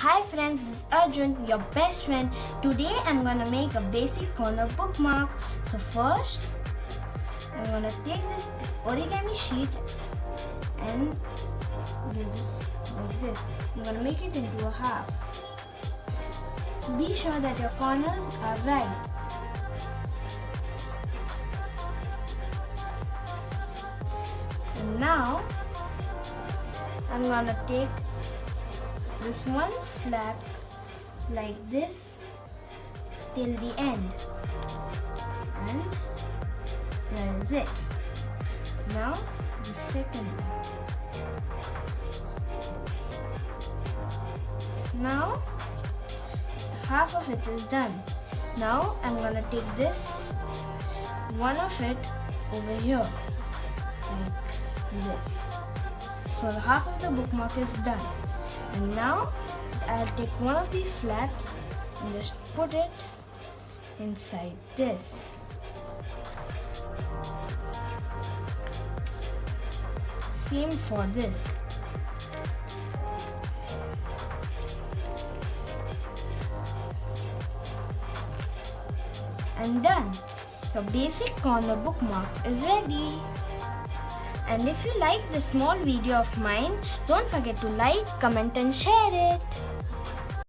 Hi friends, this is Arjun, your best friend. Today I'm gonna make a basic corner bookmark. So first, I'm gonna take this origami sheet and do this like this. I'm gonna make it into a half. Be sure that your corners are right. And now, I'm gonna take this one flap like this till the end, and there is it. Now the second one. Now half of it is done. Now I'm gonna take this one of it over here like this. So half of the bookmark is done. And now I'll take one of these flaps and just put it inside this. Same for this. And done. Your basic corner bookmark is ready. And if you like this small video of mine, don't forget to like, comment and share it.